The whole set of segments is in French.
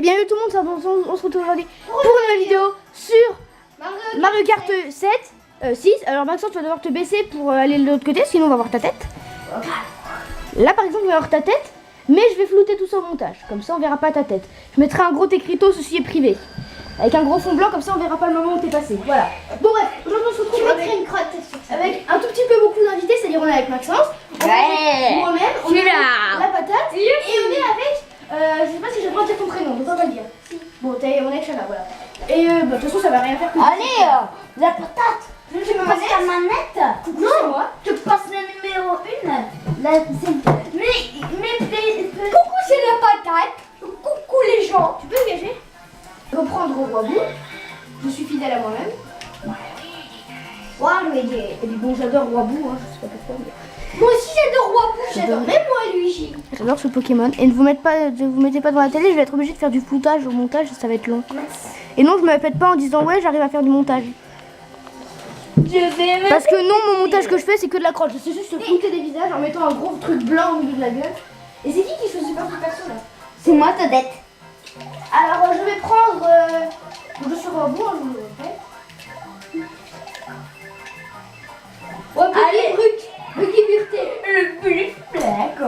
bien tout le monde, on se retrouve aujourd'hui pour une nouvelle vidéo sur Mario Kart 6. Alors Maxence, tu vas devoir te baisser pour aller de l'autre côté, sinon on va voir ta tête. Là par exemple, on va voir ta tête, mais je vais flouter tout ça au montage, comme ça on verra pas ta tête. Je mettrai un gros écriteau, ceci est privé. Avec un gros fond blanc, comme ça on verra pas le moment où t'es passé. Voilà. Bon bref, aujourd'hui on se retrouve avec un tout petit peu beaucoup d'invités, c'est-à-dire on est avec Maxence, moi-même, on est la patate, et on est avec, je sais pas si j'ai le droit de dire ton prénom, donc on va le dire. Bon, on est avec Chana, voilà. Et de toute façon ça va rien faire. Allez, la patate, je passe la manette. Coucou, c'est moi. Je passe le numéro 1. Mais coucou, c'est la patate. Coucou les gens. Tu peux engager? Reprendre au roi Bou. Je suis fidèle à moi-même. Waluigi. Et puis bon, j'adore roi Bou, hein, je sais pas pourquoi. Mais... Moi aussi j'adore Wabu, j'adore même moi Luigi. J'adore ce Pokémon. Et ne vous mettez pas devant la télé, je vais être obligée de faire du floutage au montage, ça va être long. Et non, je me répète pas en disant ouais, j'arrive à faire du montage. Parce que non, mon montage que je fais, c'est que de la croche. Je sais juste flouter des visages en mettant un gros truc blanc au milieu de la gueule. Et c'est qui choisit pas ce perso là? C'est moi Todette. Alors je vais prendre... je suis roi Bou, hein, je vous le répète. Allez, Le Guiburté. le plus black.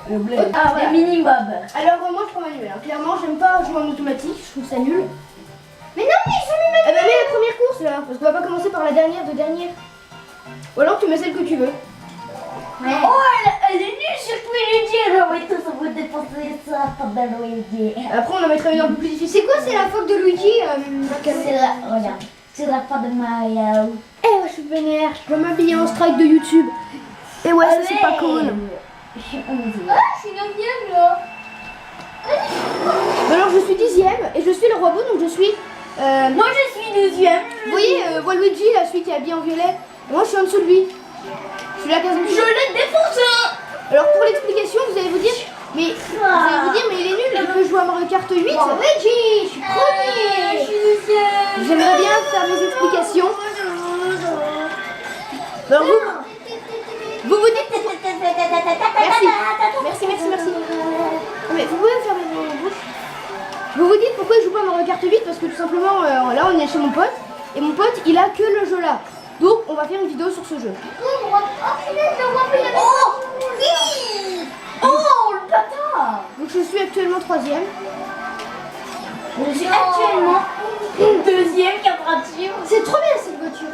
Le black. Ah, voilà. Le mini bob. Alors moi je prends manuel, hein. Clairement j'aime pas jouer en automatique, je trouve ça nul. Mais non, mais ils ont mis Eh ben mets la première course là, parce qu'on va pas commencer par la dernière de dernière. Ou alors tu mets celle que tu veux. Oh, elle est nulle sur Luigi. On va tous vous dépenser ça pendant Luigi. Après on en mettra une un peu plus difficile. C'est quoi, c'est la faute de Luigi Regarde, c'est la fin de Mario. Eh ouais, je suis vénère, je dois m'habiller en strike de YouTube. Et ouais, ça c'est pas cool. Je suis 11e. Ah, je suis 9e là. Alors je suis 10ème et je suis le roi Bou, donc je suis... Moi je suis 12e. Vous voyez, Waluigi, là, celui qui est habillé en violet. Et moi je suis en dessous de lui. Je suis la case Je l'ai défoncé. Alors pour l'explication, vous allez vous dire... Mais il est nul, il peut jouer à Mario Kart 8. Luigi, je suis premier. Je suis 12e. J'aimerais bien faire mes explications. Alors vous dites... Merci. Mais vous pouvez me faire mes bouches. Vous vous dites pourquoi il joue pas à Mario Kart 8? Parce que tout simplement, là on est chez mon pote. Et mon pote, il a que le jeu là. Donc on va faire une vidéo sur ce jeu. Oh, oui. Oh, le bâtard. Donc je suis actuellement 3ème. Je suis actuellement 2e quadrature. C'est trop bien cette voiture.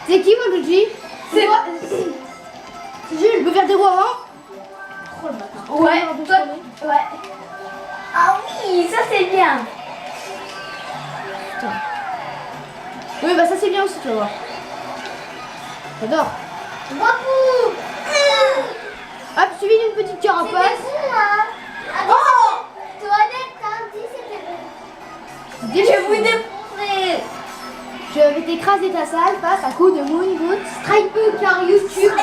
C'est qui Waluigi? C'est moi. C'est Jules, je peux faire des roues avant? Oh le bâtard. Ouais, toi, ouais. Ah oui, ça c'est bien. Putain. Oui, bah ça c'est bien aussi, tu vas voir. J'adore. Wabu. Hop, suivi d'une petite carapace. Oh, Toilette, t'as dit c'était bon. Je vais vous défoncer. Je vais t'écraser ta salle face à coup de Moon Boot Strike Car YouTube.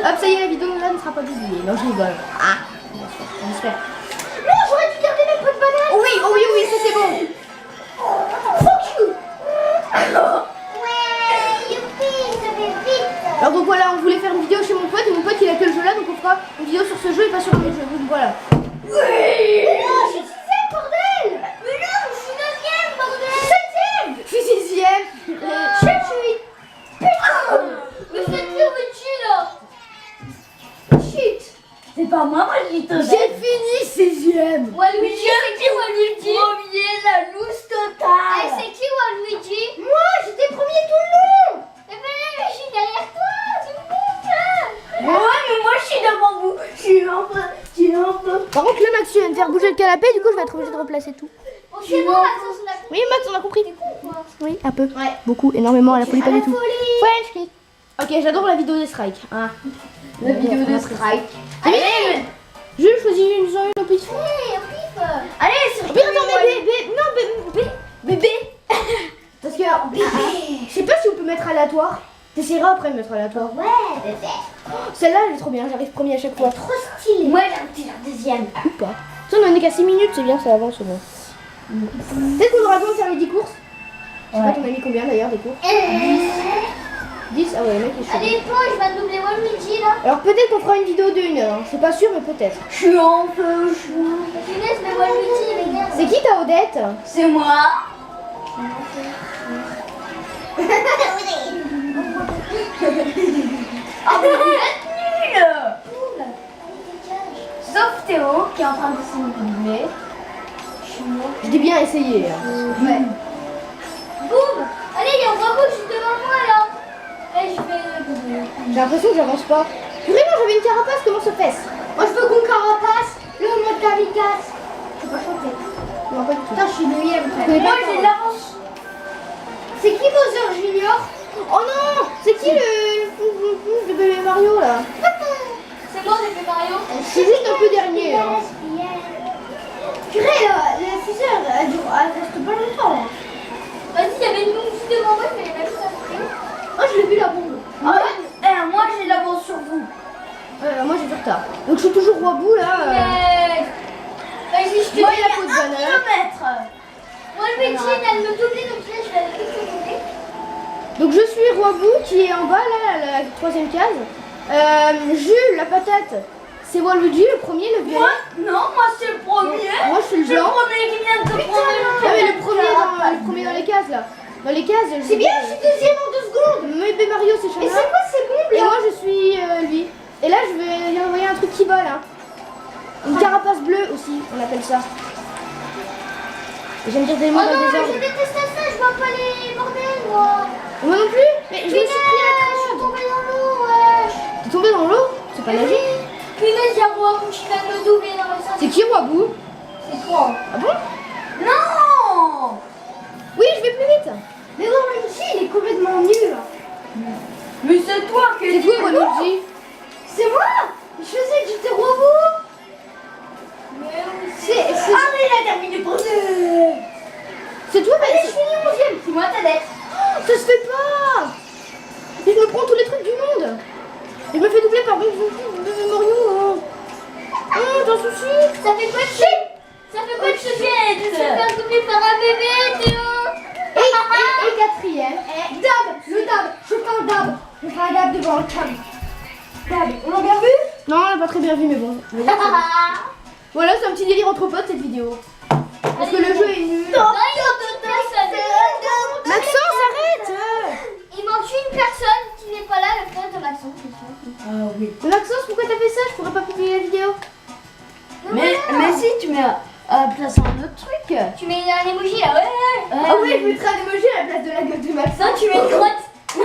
Hop, ça y est, la vidéo là ne sera pas publiée. Non, je rigole. Ah, j'espère. Non, j'aurais dû garder mes pots de banane. Oh oui, ça c'est bon. Fuck you. Ouais, youpi, ça fait vite. Alors donc voilà, on voulait faire une vidéo chez mon pote et mon pote il a que le jeu là, donc on fera une vidéo sur ce jeu et pas sur un autre jeu. Donc voilà. Oui. Mais non, je suis 6ème, bordel. Mais non, je suis 9ème, bordel. 7ème. Je suis 6ème. Je suis. Putain. Mais c'est qui Luigi là? Shit. C'est pas moi, je dis J'ai fini 6ème. Waluigi, c'est qui Waluigi? Premier, la loose totale. Et c'est qui Waluigi? Moi, j'étais premier tout le long. Mais je suis derrière toi, c'est vite. Ouais, mais moi je suis devant vous. Je suis un peu. Par contre là Max, tu viens de faire bouger le canapé, du coup je vais être obligée de replacer tout. C'est bon, Maxence, on a compris. Oui Max, on a compris. T'es con quoi? Oui, un peu. Ouais. Beaucoup, énormément, à la folie, pas À la du tout. folie. French kiss. Ok, j'adore la vidéo des strikes. Ah. La vidéo de strike. Allez, Je choisis une sur une au pif. Allez, on pif. Allez, sur Mais attends, bébé. Parce que, je sais pas si on peut mettre aléatoire. T'essaieras après de mettre aléatoire. Ouais, bébé. Celle-là, elle est trop bien, j'arrive premier à chaque fois. Trop stylé. Moi, j'ai un deuxième. Ou pas. Ça, on en est qu'à 6 minutes, c'est bien, ça avance au moins. Peut-être qu'on aura besoin de faire les 10 courses. Je sais pas, t'en as mis combien d'ailleurs des courses? 10. 10. Ah ouais, le mec est chaud. Allez, toi, je vais doubler Waluigi là. Alors peut-être qu'on fera une vidéo de 1 heure. C'est pas sûr, mais peut-être. Je suis un peu chaud. Punaise, mais Waluigi, il est bien. C'est qui ta Odette? C'est moi. Ah, mais vous êtes nuls. Sauf Théo qui est en train de se doubler. Je dis bien essayer. Hein. Ouais. Boum. Allez, il y a un robot juste devant moi là. Allez, je vais... J'ai l'impression que j'avance pas. Vraiment, j'avais une carapace, comment ça fait? Moi, je veux qu'on carapace. Le mode kamikaze. Je peux pas chanter. Non, pas du tout. Putain, je suis deuxième. Je connais Moi pas j'ai de ça. l'avance. C'est qui Bowser Junior? Oh non, c'est qui le bébé Mario là? C'est moi, j'ai fait Mario. C'est juste un peu dernier. Hein. Purée, la fusée, elle reste pas longtemps. Vas-y, il y avait une bombe juste devant moi, je vais la mettre à côté. Oh, je l'ai vu la bombe. Ah ouais. Moi j'ai de l'avance sur vous. Moi j'ai du retard. Donc je suis toujours roi bout là. Mais... Vas-y, je te Moi, mets il y a peu de bonheur. Moi, le métier, elle me doubler, donc là, je vais aller tout doubler. Donc je suis roi bout qui est en bas là, la troisième case. Jules, la patate, c'est Waluigi le premier, le violet. Moi c'est le premier. Moi je suis le C'est le blanc. premier qui vient de te prendre Ah mais le premier dans les cases là. Dans les cases. C'est bien, je suis deuxième en 2 secondes. Bébé Mario c'est Et Chana. c'est quoi ces bombes Et là? moi je suis lui. Et là je vais lui envoyer un truc qui vole. Hein. Une carapace bleue aussi, on appelle ça. Et j'aime dire des mots Oh dans non, le désordre. je déteste ça, je vois pas les bordels, moi. Moi non plus. Mais je me suis pris à Je suis tombée dans l'eau, wesh. T'es tombé dans l'eau? C'est pas nager. Punaise, il y a roi qui vient de me doubler dans le sens. C'est qui roi bout? C'est toi. Ah bon? Non. Oui, je vais plus vite. Mais Waluigi, il est complètement nul. Mais c'est toi qui C'est toi Waluigi. C'est moi. Je faisais que j'étais roi bout. C'est... Ah mais il a terminé premier. C'est toi Allez, je finis 11ème. C'est moi ta dette. Ça se fait pas. Et je me prends tous les trucs du monde. Et je me fais doubler par bébé Mario. Hein. Oh, t'en soucies? Ça fait quoi de chier? Ça fait quoi de chier de se faire doubler par un bébé, Théo? Et quatrième. Dab, le dab. Je fais un dab. Je fais un dab devant le cam. Dab. On l'a bien vu? Non, on l'a pas très bien vu, mais bon. Voilà, c'est un petit délire entre potes cette vidéo. Parce que le jeu est nul. Maxence, arrête! Il manque une personne qui n'est pas là, le frère de Maxence, c'est sûr. Ah oui. Mais Maxence, pourquoi t'as fait ça? Je pourrais pas publier la vidéo. Mais si tu mets à place un autre truc. Tu mets un emoji là, ouais. Ah oui, je mettrai un emoji à la place de la gueule de Maxence. Non, tu mets une crotte. Oh,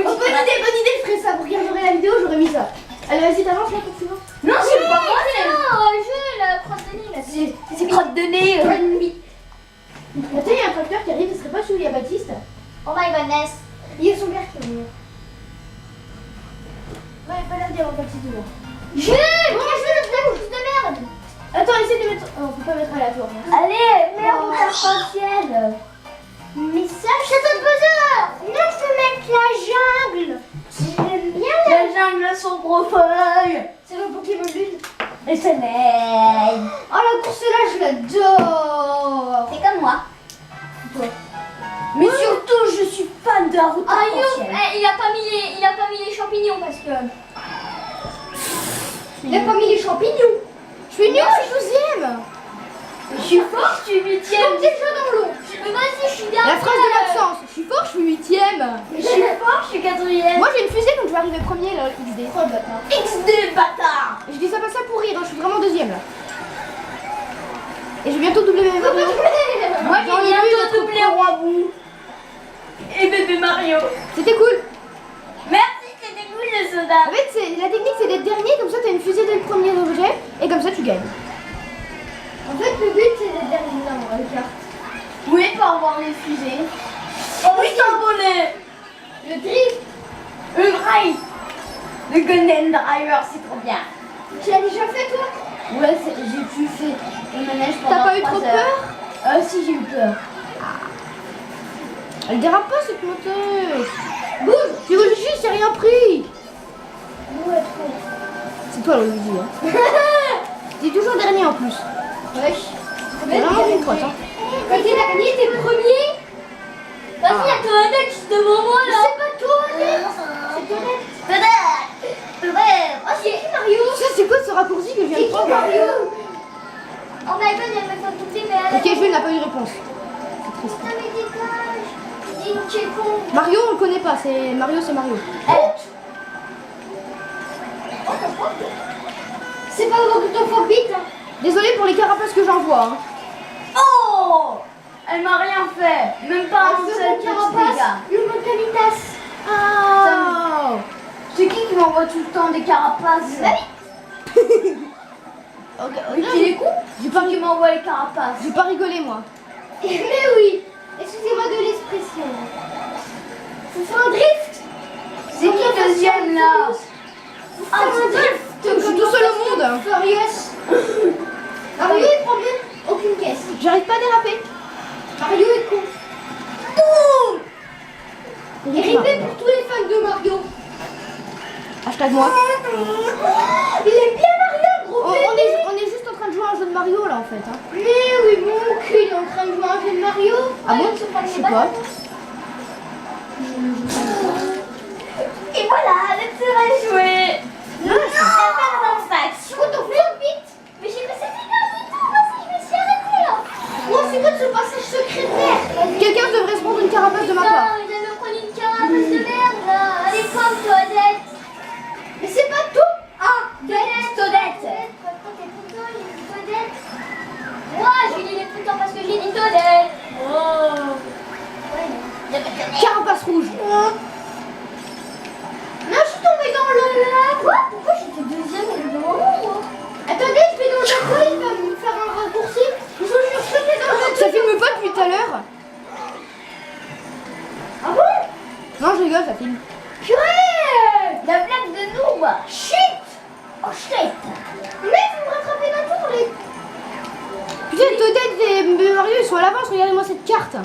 bonne idée, je ferai ça. Vous regarderez la vidéo, j'aurais mis ça. Allez, vas-y, t'avances là quand tu veux. Non, c'est pas moi. Non, je la crotte de nez là. C'est crotte de nez. Attends, il y a un tracteur qui arrive, ce serait pas celui à Baptiste? Oh my goodness. Il y a son père qui revient. Ouais, pas l'air d'y avoir Baptiste devant. Jules, cache-le de ta couche de merde. Attends, essaie de mettre. Oh, on peut pas mettre aléatoire. Hein. Allez, mets en arc-en-ciel. Mais ça, château de Bowser. Non, je peux mettre la jungle. J'aime bien la... La jungle sombre feuille. C'est le Pokémon Lune. Et c'est neige. Oh, la course là, je l'adore. C'est comme moi. Mais surtout, je suis fan de la route Ah, yo, arc-en-ciel. il a pas mis les champignons parce que... Il a pas mis les champignons. Je suis nulle, je suis 12ème. Je suis fort, je suis 8ème. Je suis déjà dans l'eau. Mais vas-y, je suis bien. La phrase de Maxence. Je suis fort, je suis 8ème. Je suis fort, je suis 4ème. Moi j'ai une fusée donc je vais arriver premier là, XD. Oh le bâtard. XD bâtard. Je dis ça pas ça pour rire, hein, je suis vraiment deuxième là. Et je vais bientôt doubler mes Mario. Moi, Dans le j'ai but bientôt d'être doublé Roi Bout. Et bébé Mario. C'était cool. Merci, c'était cool le En soda. fait, la technique c'est d'être dernier, comme ça t'as une fusée dès le premier objet et comme ça tu gagnes. En fait, le but c'est d'être dernier dans les cartes. Oui, pour avoir les fusées. Oh oui, c'est un bonnet. Le drift, Le drive. Le Golden Driver, c'est trop bien. tu l'as déjà fait toi? Ouais, j'ai pu faire le manège pendant T'as pas eu 3 trop heures. peur? Si, j'ai eu peur. Elle dérape pas cette moto. Bouge, tu veux juste, j'ai rien pris. C'est toi Luigi hein. T'es toujours dernier en plus. Wesh. T'es vraiment une crotte hein. Quand t'es dernier, t'es premier. Vas-y, y'a ton adepte juste devant moi là. C'est pas toi. Oh, c'est qui Mario? Ça, c'est quoi ce raccourci que je viens de prendre? Mario? Oh my god, il y a même pas doublé, mais elle. Ok, je n'a pas eu de réponse. Putain, mais dégage. Dis, tu es con. Mario, on le connaît pas. C'est Mario, c'est Mario. C'est pas vraiment que ton phobie, hein. Désolé pour les carapaces que j'envoie. Hein. Oh, elle m'a rien fait. Même pas un seul petit dégât. Le Volcanitas. Ah. C'est qui m'envoie tout le temps des carapaces? Ok, Il est con. J'ai pas qui m'envoie les carapaces. J'ai pas rigolé moi. Mais oui. Excusez-moi de l'expression. C'est un drift. C'est qui le deuxième là? Ah, un drift. Je suis tout seul au monde. Furious. Mario, il prend bien aucune caisse. J'arrive pas à déraper. Mario est con. Boum. Et ripé pour tous les fans de Mario. Hashtag moi. Il aime bien Mario, gros bébé. On est juste en train de jouer à un jeu de Mario là en fait. Hein. Mais oui, mon cul, il est en train de jouer à un jeu de Mario. Ah bon? Je sais pas. Et voilà, le tour est joué. Non, c'est quoi ton flip vite? Mais j'ai passé des derniers tours, vas-y, je me suis arrêtée là. Oh, c'est quoi ce passage secrétaire? Quelqu'un devrait se prendre une carapace de ma part. Putain, j'avais pris une carapace de merde là. Allez, comme toi, Odette. Mais c'est pas tout. Ah, Odette. Quand t'es putain, j'ai dit Odette. Moi, j'ai dit les putains parce que j'ai dit Odette. Oh. Carapace rouge. Non, je suis tombée dans le lac. Quoi? Pourquoi j'étais deuxième au même moment, moi? Attendez, je vais dans le lac, il va me faire un raccourci. Je vous jure, je vais dans le lac. Ça filme pas depuis tout à l'heure. Ah bon? Non, je rigole, ça filme. Purée! La blague de noob. Shit! Oh shit! Mais vous me rattrapez d'un tour, les... Putain, Toadette et Mario ils sont à l'avance, regardez-moi cette carte.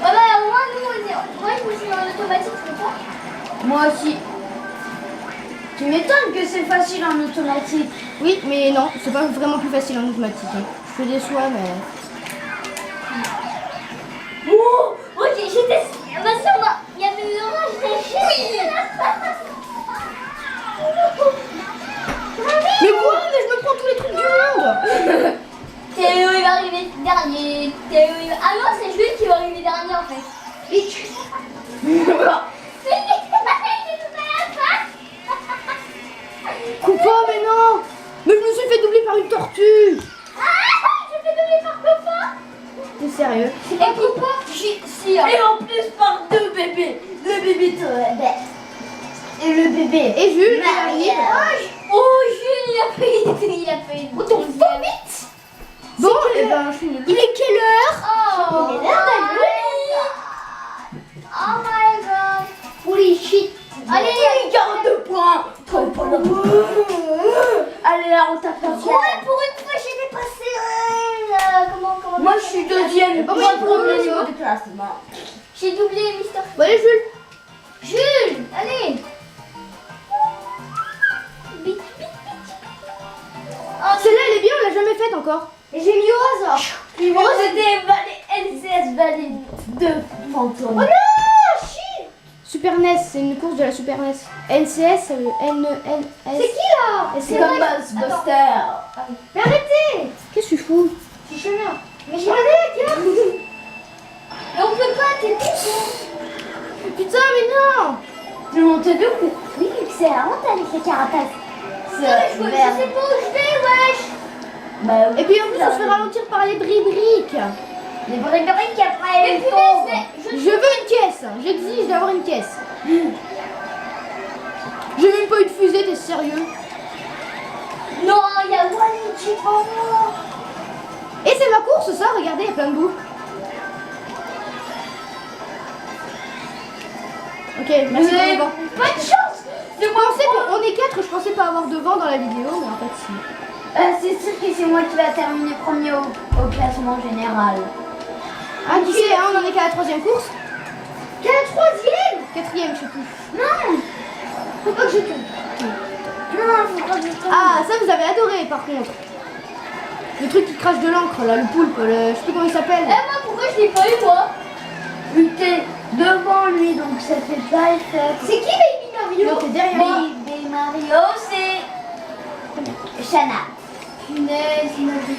Ouais, bah, au moins, nous, on est... Moi, je me suis dans l'automatique, c'est ça? Moi aussi. Tu m'étonnes que c'est facile en automatique. Oui, mais non, c'est pas vraiment plus facile en automatique. Hein. Je fais des choix, mais... Oh! Oh, j'étais... Bah, si, il y avait eu un match, j'étais chier! Mais quoi? Mais je me prends tous les trucs du monde. Théo, il va arriver dernier. Théo, il va... Ah non, c'est Jules qui va arriver dernier, en fait. Vite! Coupe pas, mais non. Mais je me suis fait doubler par une tortue. Ah, je fais doubler par Copa. T'es sérieux? Et Copa, si, hein. Et en plus par deux bébés. Le bébé Toadette. Et le bébé. Et Jules, il Marie. arrive. Oh, Jules, il a fait une Oh, ton faux vite. Bon, et ben, je suis nulle. Il est quelle heure? Oh, Il est l'heure d'aller. Oh my god. Holy shit. Allez, 42 points. Allez, là, on tape la ouais, pour une fois, j'ai dépassé. Comment Moi, je suis deuxième. Bah, Moi, moi, premier je niveau de classement. J'ai doublé Mister. Bon, allez, Jules. Jules, allez. Vite, vite, vite. Oh, Celle-là, elle est bien, on l'a jamais faite encore. et j'ai mis au hasard. Moi, c'était NCS valide de fantôme. Oh non, shit. Super NES, c'est une course de la Super NES. NCS, N-E-N-S. C'est qui là? C'est comme Buster. Mais arrêtez. Qu'est-ce que tu fous? Je suis chemin. Mais j'ai regardé la carte. Mais on peut pas, t'es con. Putain, mais non. Je vais monter deux coups. Oui, c'est la honte avec les carapaces. C'est Je sais pas où je vais, wesh. Bah, Et puis en plus, on se fait ralentir par les briques. les briques après, Mais ils punaise, tombent. mais Je veux une caisse. J'exige d'avoir une caisse. J'ai même pas eu de fusée, t'es sérieux? Non, il y a Waluigi pour moi. Et c'est ma course, ça. Regardez, il y a plein de boue. Ok, merci Vous pour avez le vent. Pas de chance. Je pensais qu'on est 4, je pensais pas avoir de vent dans la vidéo, mais en fait si. C'est sûr que c'est moi qui va terminer premier au classement général. Ah, tu sais, hein, on en est qu'à la 3e course. Quelle la troisième? 4e, je sais plus. Non. Faut pas que je tombe. Non, faut pas que je tombe. Ah, ça vous avez adoré par contre. Le truc qui crache de l'encre là, le poulpe, je sais plus comment il s'appelle. Eh, moi, pourquoi pourquoi je l'ai pas eu moi? Vu que t'es devant lui, donc ça fait pas effet. C'est qui Baby Mario? Non, t'es derrière moi. Baby Mario, c'est Shana. Punaise, il m'a dit.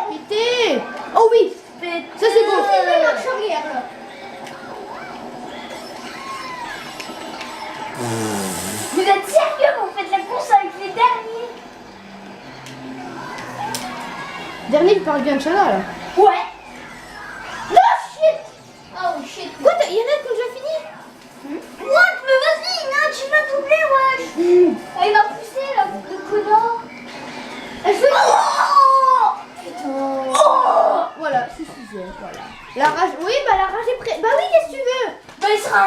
Pété. Oh oui. Ça c'est bon. C'est pas marche arrière là. Vous êtes sérieux? Vous faites la course avec les derniers? Dernier, il parle bien de Shana là. Ouais. Oh shit. Quoi, il y en a qui ont déjà fini? What? Mais vas-y, non, tu m'as doublé, wesh. Ah, il m'a poussé là, le connard. Elle fait... Oh Putain. oh Voilà, suffisait. Voilà. La rage. Oui, bah la rage est prête. Bah oui, qu'est-ce que tu veux? Bah, il sera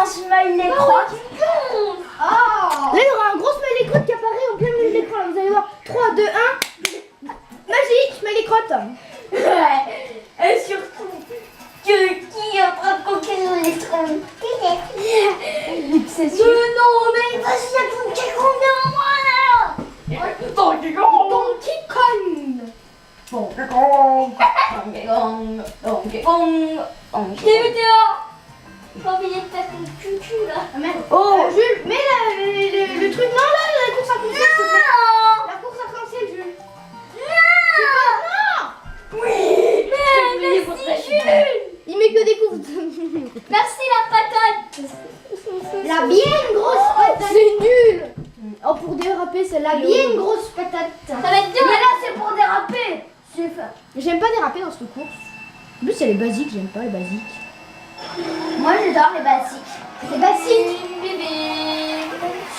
un smiley crotte. Ah. Là, il y aura un gros smiley crotte qui apparaît en plein milieu de l'écran. Vous allez voir. 3, 2, 1. Magie, smiley crotte. Ouais. Et surtout, qui est en train de conquérir l'électron. L'obsession. Non, mais vas-y, il y a Donkey Kong devant moi là. Donkey Kong. Donkey Kong. Donkey Kong. Donkey Kong. Donkey Kong. Donkey T'es Kong. où dehors? J'ai pas envie de faire ton cucu là. Ah merde. Oh, Jules, mets le truc. Non, là, la course arc-en-ciel. s'il te plaît. Non. La course arc-en-ciel, Jules. Non. Oui. Merci Jules. Il met que des courses. Merci la patate. La bien grosse patate. C'est nul. Oh, pour déraper, c'est la bien grosse patate. Ça va être dur. Mais là, c'est pour déraper. J'aime pas déraper dans cette course. En plus, il y a les basiques, j'aime pas les basiques. Moi, j'adore les basiques. C'est basique. Bébé.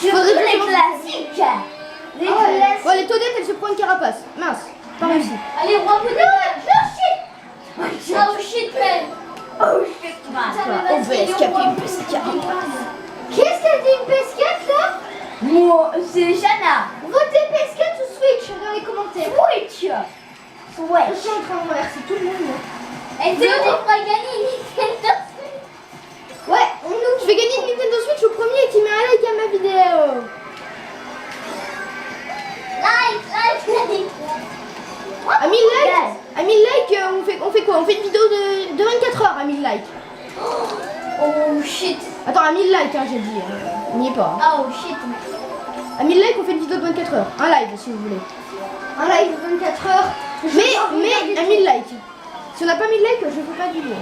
Surtout Faudrait les que- classiques. Les Bon, classiques. les toadettes, elles se prennent une carapace. Mince, pas réussi. Allez, bravo de Oh shit. Oh shit, man. Oh shit, man. Ça me On va veut escaper une petite carapace. Qu'est-ce qu'elle dit, une PS4 là? Moi, c'est Shana. Votez PS4 ou Switch dans les commentaires. Switch. Je Switch. suis en train de renverser tout le monde. Et Théo, tu feras gagner une Nintendo Switch. Ouais, je vais gagner une Nintendo Switch au premier qui met un like à ma vidéo. Like. À 1000 likes, à 1000 likes, on fait quoi? On fait une vidéo de 24 heures à 1000 likes. Oh shit. Attends, à 1000 likes, hein, j'ai dit. On n'y est pas. Oh shit. À 1000 likes, on fait une vidéo de 24 heures. Un live, si vous voulez. Un live de 24 heures. Mais à 1000 likes. Si on n'a pas 1000 likes, je fais pas de vidéo.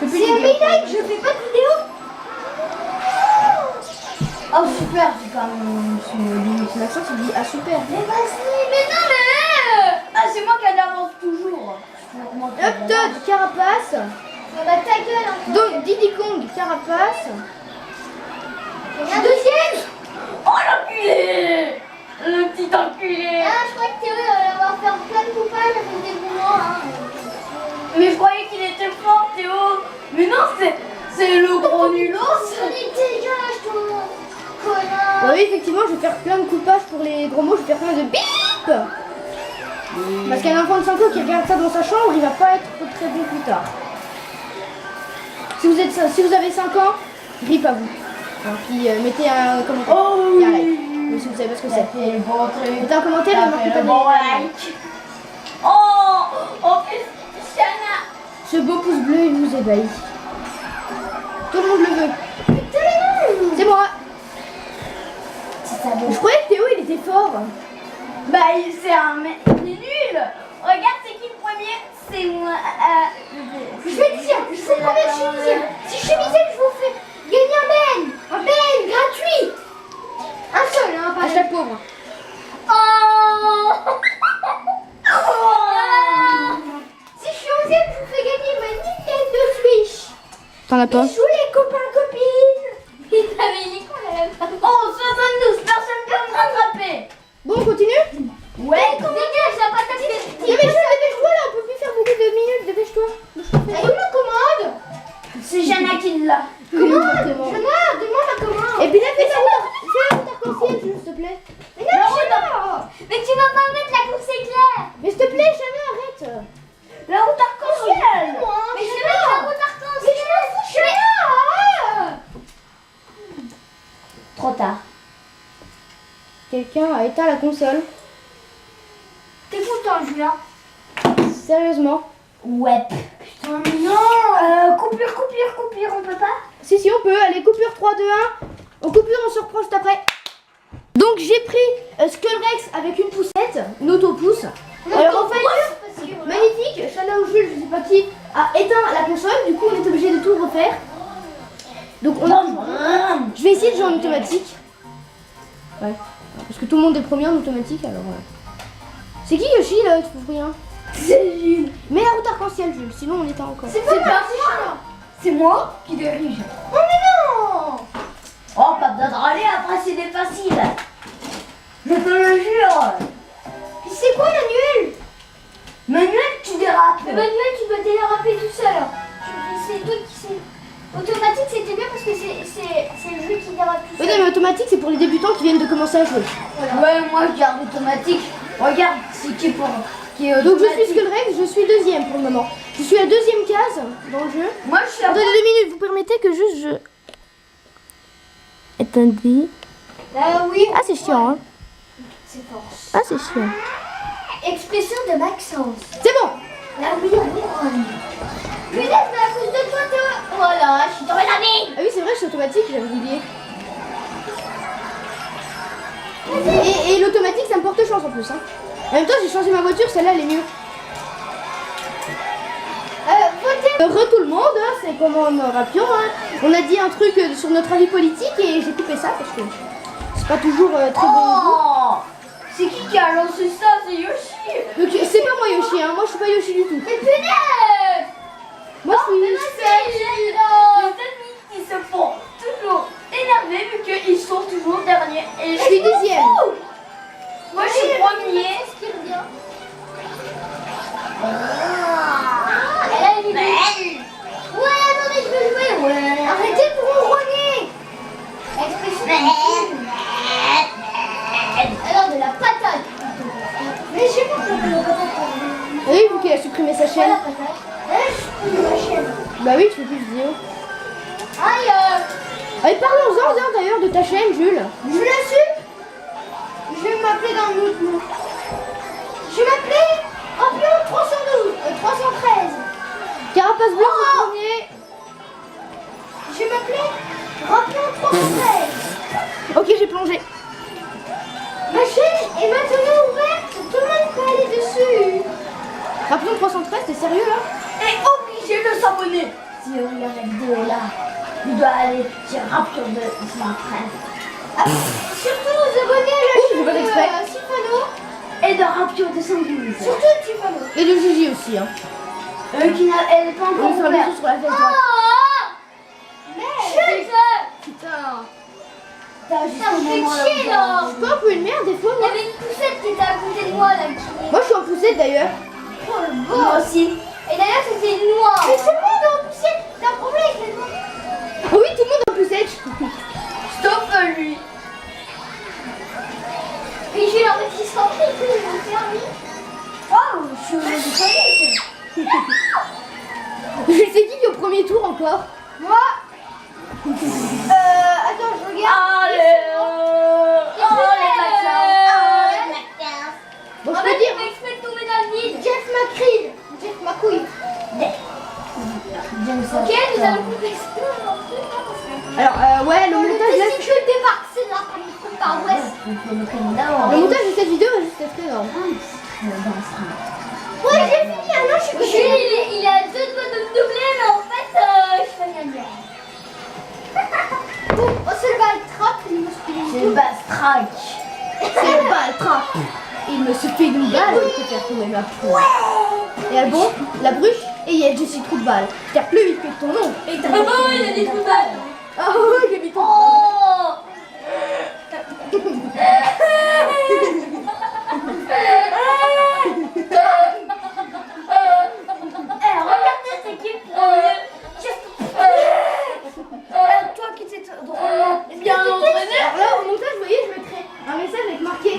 Je fais plus Si de à 1000 vidéo. likes, je fais pas de vidéo. Oh super, j'ai quand même. Maxence, il dit ah super. Mais vas-y, mais non, mais. Ah, c'est moi qui avance toujours. Hop, Todd, carapace. Bah ta gueule. Hein. Donc Diddy Kong, carapace. Deuxième. Oh l'enculé. Le petit enculé. Ah, je crois que Théo va faire plein de coupages avec des boulons. Hein. Mais je croyais qu'il était fort, Théo. Mais non, c'est le gros nulos. Allez, dégage, toi. Connard. Bah oui, effectivement, je vais faire plein de coupages pour les gros mots. Je vais faire plein de bip. Parce qu'un enfant de 5 ans qui regarde ça dans sa chambre, il va pas être très bon plus tard. Si vous avez 5 ans, grip à vous. Et puis mettez un commentaire. Oh Et un like. oui. Ou si vous savez pas ce que c'est. fait le bon truc. Mettez un commentaire et marquez pas le bon de like. Oh, en plus, Shana. Ce beau pouce bleu, il nous ébahit. Tout le monde le veut. C'est moi. Je croyais que Théo, il était fort. Bah, c'est un mec. Il est nul. Regarde, c'est qui le premier? C'est moi. Je vais dixième. Je vous promets, je suis dixième. Si je suis dixième, je vous fais gagner un Ben gratuit. Un seul, hein, pas Hashtag pauvre. Oh. Si je suis onzième, je vous fais gagner ma Nintendo Switch. T'en as pas? Bisous les copains, copines. Il t'avait dit qu'on avait pas. Oh, 72, personne peut me rattraper. Bon, on continue? Ouais, Dégage, la patate. Non mais Jules, dépêche-toi là, on peut plus faire beaucoup de minutes, dépêche-toi. Elle est où la commande? c'est Shana qui l'a. Commande. Demande la commande. Et puis là, fais la route arc-en-ciel, Jules, s'il te plaît. Mais non, Chana. Mais tu vas pas mettre la course éclair. Mais s'il te plaît, Chana, arrête. La route arc-en-ciel. Mais je vais mettre la route arc-en-ciel. Mais je m'en fous, Chana. Trop tard. Quelqu'un a éteint la console. T'es content, Julien? Sérieusement. Ouais. Putain, mais non. Coupure, on peut pas? Si, on peut. Allez, coupure 3, 2, 1. On coupure, on se reprend juste après. Donc, j'ai pris Skullrex avec une poussette, une auto-pousse. Alors, en fait, magnifique. Chana ou Jules, je sais pas qui, a éteint la console. Du coup, on est obligé de tout refaire. Donc, on a... Je vais essayer de jouer en automatique. Ouais. Parce que tout le monde est premier en automatique, alors... C'est qui Yoshi, là? Tu fous rien. C'est Jules. Mais la route arc-en-ciel, Jules. Sinon, on éteint encore. C'est pas moi. C'est moi qui dirige. Oh mais non. Oh, pas besoin de râler, après c'est des faciles. Je te le jure. C'est quoi Manuel? Manuel, tu dérapes. Mais Manuel, tu dois déraper tout seul. C'est toi qui sais. Automatique, c'était bien parce que c'est le jeu qui dérape tout Oui, seul. non, mais automatique, c'est pour les débutants qui viennent de commencer à jouer. Ouais, moi je garde automatique. Regarde, c'est qui pour... Donc je suis Skullrex, je suis deuxième pour le moment. Je suis à deuxième case dans le jeu. Moi je suis à... Attendez 2 minutes, vous permettez que juste je... Attendez. Ah oui. Ah c'est chiant hein. C'est fort. Ah c'est chiant. Expression de Maxence. C'est bon. Ah oui, on est. Punaise, mais à cause de toi, Théo. Voilà, je suis tombée la mine. Ah oui c'est vrai, je suis automatique, j'avais oublié. Et l'automatique ça me porte chance en plus hein. En même temps j'ai changé ma voiture, celle-là elle est mieux. Heureux tout le monde, hein, c'est comme en Rapion. Hein. On a dit un truc sur notre avis politique et j'ai coupé ça parce que c'est pas toujours très bon. Oh, c'est qui a lancé ça? C'est Yoshi. Donc c'est pas moi Yoshi, hein. Moi je suis pas Yoshi du tout. Mais punaise. Moi je suis... Les ennemis qui se font toujours énerver vu qu'ils sont toujours derniers. Et Je suis deuxième. moi je suis premier. Qu'est-ce qui revient? Elle a une idée. Ouais, attendez, je veux jouer. Ouais. Arrêtez de ronronner. Expression alors de la patate. Mais je sais pas comment la patate. Oui, vu qu'elle a supprimé sa Pas chaîne. la patate. Je suis ma chaîne. Bah oui, tu fais plus de vidéos. Aïe. Allez, parlons-en d'ailleurs de ta chaîne, Jules. Je la suis. Je vais m'appeler dans le autre nom. Je vais m'appeler Rampion 312, 313. Carapace bleue, le premier. Je vais m'appeler Rampion 313. Ok, j'ai plongé. Ma chaîne est maintenant ouverte. Tout le monde peut aller dessus. Rappelons 313, t'es sérieux là? Et obligé de s'abonner. Si la vidéo est là, il doit aller sur Rapture de 113. Surtout vous abonner à la Ouh, j'ai pas d'exprès. Sifano. Et de Rapture de 112. Surtout Sifano. Et de Gigi aussi, hein. Qui n'a, elle n'est pas On encore va faire un ouverte. bisou sur la fesse droite. Merde. Putain. T'as Ça me fait chier là. Je suis pas un peu une merde des fois, Il y moi. avait une poussette qui était à côté de moi là. Qui... Moi je suis en poussette d'ailleurs. Oh le beau. Moi aussi. Et d'ailleurs c'était une noire. Mais tout le monde est en poussette. T'as un problème avec les noirs. Oh oui, tout le monde en poussette. Stop lui. Et j'ai leur petit santé et tout, ils m'ont servi. Oh, je suis au médicament. Je sais qui est au premier tour encore. Moi. Attends, je regarde. Bon, je En peux fait, dire. il m'a exprès de tomber dans le vide. Jeff McCreed. Jeff McQueen. Ok, nous allons couper ça. Alors, ouais, le montage là. Si tu débarques, c'est là comme par ouest. Le montage de cette vidéo va juste être énorme. Ouais, j'ai fini. Maintenant, je suis contente. Il a deux doigts de me doubler, mais en fait, je fais rien dire. Oh, c'est le ball trap, il me C'est le bas strike. C'est le bal trap. Il me suffit d'une balle pour faire tomber ma poule. Et elle bon, la bruche, et il y a Jessie trou de balle. Car plus vite que ton nom. Et t'as Oh, il a des coups de balle. Ah ouais, j'ai mis ton Oh. Regardez, c'est qui le premier. Toi qui t'es drôlement bien entraîné. Alors là, au montage, vous voyez, je mettrai un message avec marqué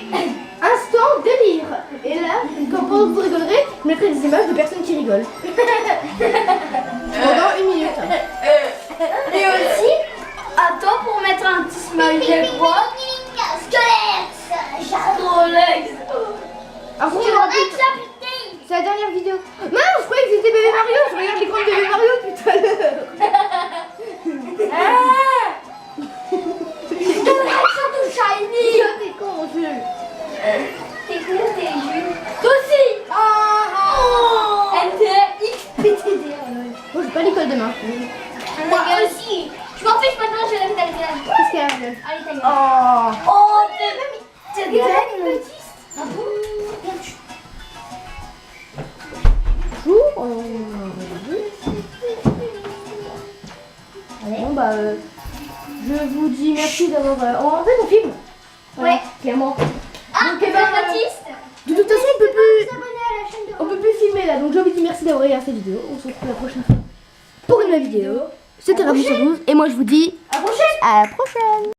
Instant délire. Et là, quand pendant que vous rigolerez, je mettrai des images de personnes qui rigolent. Pendant 1 minute. Et aussi, attends pour mettre un petit smiley quoi. Squelette. Rolex. Alors, Tu on aura Rolex, la putain. C'est la dernière vidéo. Non, je croyais que c'était bébé Mario. Je regarde l'écran de bébé Mario depuis tout à l'heure. Shiny. T'es con, Jules. T'es cool, t'es Jules. Toi aussi. MTXPTD. Moi, j'ai pas l'école demain. Moi aussi. Je m'en fiche maintenant, je vais mettre à l'école. Qu'est-ce qu'il y a, Jules? Allez, ta gueule. Oh. Oh, t'es Il y a bien un petit. Ah bon? Regarde, tu- Bonjour. Bon, bah, je vous dis merci d'avoir. En fait, on filme. Voilà, Ouais. clairement. Ah, Donc, eh ben, Baptiste. de toute façon, on peut plus. S'abonner à la chaîne de On peut plus filmer là, donc je vous dis merci d'avoir regardé cette vidéo. On se retrouve la prochaine fois pour une nouvelle vidéo. C'était Rabu 12 et moi je vous dis À la prochaine. à la prochaine.